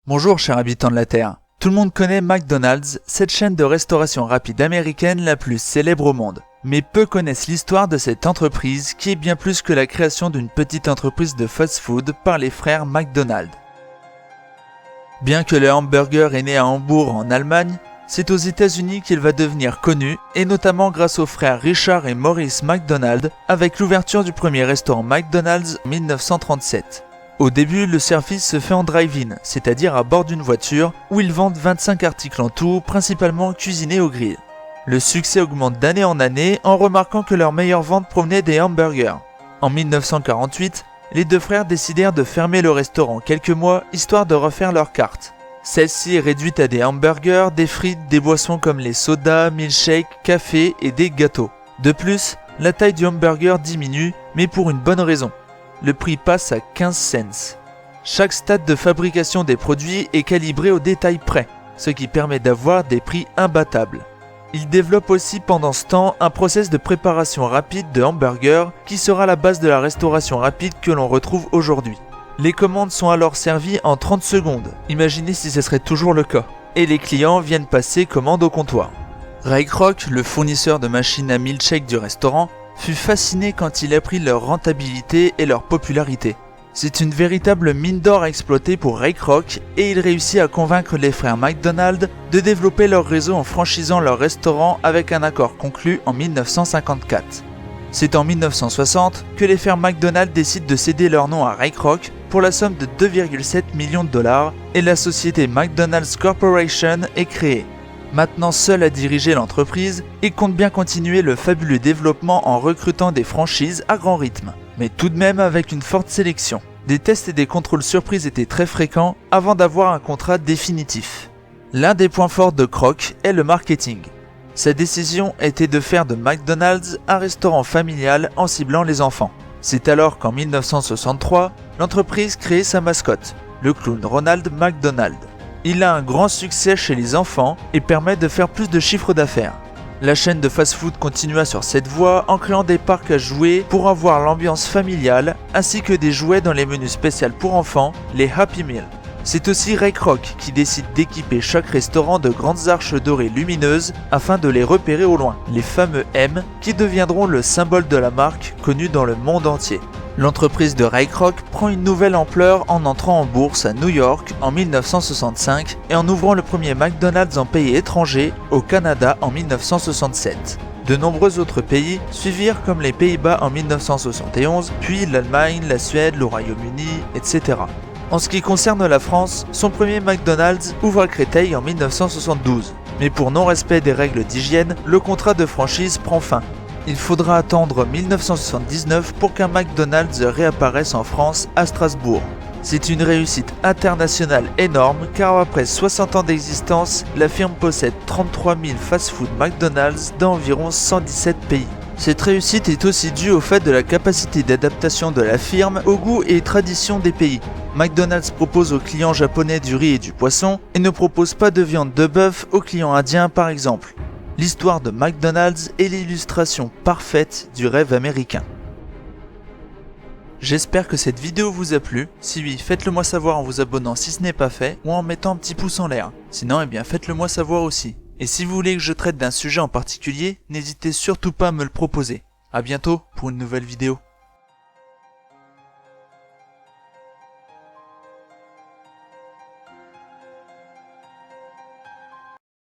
Bonjour chers habitants de la Terre. Tout le monde connaît McDonald's, cette chaîne de restauration rapide américaine la plus célèbre au monde. Mais peu connaissent l'histoire de cette entreprise qui est bien plus que la création d'une petite entreprise de fast-food par les frères McDonald. Bien que le hamburger est né à Hambourg en Allemagne, c'est aux États-Unis qu'il va devenir connu, et notamment grâce aux frères Richard et Maurice McDonald, avec l'ouverture du premier restaurant McDonald's en 1937. Au début, le service se fait en drive-in, c'est-à-dire à bord d'une voiture, où ils vendent 25 articles en tout, principalement cuisinés au grill. Le succès augmente d'année en année en remarquant que leurs meilleures ventes provenaient des hamburgers. En 1948, les deux frères décidèrent de fermer le restaurant quelques mois, histoire de refaire leur carte. Celle-ci est réduite à des hamburgers, des frites, des boissons comme les sodas, milkshakes, café et des gâteaux. De plus, la taille du hamburger diminue, mais pour une bonne raison. Le prix passe à 15 cents. Chaque stade de fabrication des produits est calibré au détail près, ce qui permet d'avoir des prix imbattables. Ils développent aussi pendant ce temps un process de préparation rapide de hamburgers qui sera la base de la restauration rapide que l'on retrouve aujourd'hui. Les commandes sont alors servies en 30 secondes, imaginez si ce serait toujours le cas, et les clients viennent passer commande au comptoir. Ray Kroc, le fournisseur de machines à milkshake du restaurant, fut fasciné quand il apprit leur rentabilité et leur popularité. C'est une véritable mine d'or à exploiter pour Ray Kroc et il réussit à convaincre les frères McDonald de développer leur réseau en franchisant leur restaurant avec un accord conclu en 1954. C'est en 1960 que les frères McDonald décident de céder leur nom à Ray Kroc pour la somme de 2,7 millions de dollars et la société McDonald's Corporation est créée. Maintenant seul à diriger l'entreprise, il compte bien continuer le fabuleux développement en recrutant des franchises à grand rythme, mais tout de même avec une forte sélection. Des tests et des contrôles surprises étaient très fréquents avant d'avoir un contrat définitif. L'un des points forts de Kroc est le marketing. Sa décision était de faire de McDonald's un restaurant familial en ciblant les enfants. C'est alors qu'en 1963, l'entreprise crée sa mascotte, le clown Ronald McDonald. Il a un grand succès chez les enfants et permet de faire plus de chiffre d'affaires. La chaîne de fast-food continua sur cette voie en créant des parcs à jouets pour avoir l'ambiance familiale ainsi que des jouets dans les menus spéciaux pour enfants, les Happy Meal. C'est aussi Ray Kroc qui décide d'équiper chaque restaurant de grandes arches dorées lumineuses afin de les repérer au loin, les fameux M qui deviendront le symbole de la marque connue dans le monde entier. L'entreprise de Ray Kroc prend une nouvelle ampleur en entrant en bourse à New York en 1965 et en ouvrant le premier McDonald's en pays étranger au Canada en 1967. De nombreux autres pays suivirent comme les Pays-Bas en 1971, puis l'Allemagne, la Suède, le Royaume-Uni, etc. En ce qui concerne la France, son premier McDonald's ouvre à Créteil en 1972. Mais pour non-respect des règles d'hygiène, le contrat de franchise prend fin. Il faudra attendre 1979 pour qu'un McDonald's réapparaisse en France à Strasbourg. C'est une réussite internationale énorme car après 60 ans d'existence, la firme possède 33 000 fast-food McDonald's dans environ 117 pays. Cette réussite est aussi due au fait de la capacité d'adaptation de la firme aux goûts et traditions des pays. McDonald's propose aux clients japonais du riz et du poisson et ne propose pas de viande de bœuf aux clients indiens par exemple. L'histoire de McDonald's est l'illustration parfaite du rêve américain. J'espère que cette vidéo vous a plu. Si oui, faites-le moi savoir en vous abonnant si ce n'est pas fait ou en mettant un petit pouce en l'air. Sinon, faites-le moi savoir aussi. Et si vous voulez que je traite d'un sujet en particulier, n'hésitez surtout pas à me le proposer. A bientôt pour une nouvelle vidéo.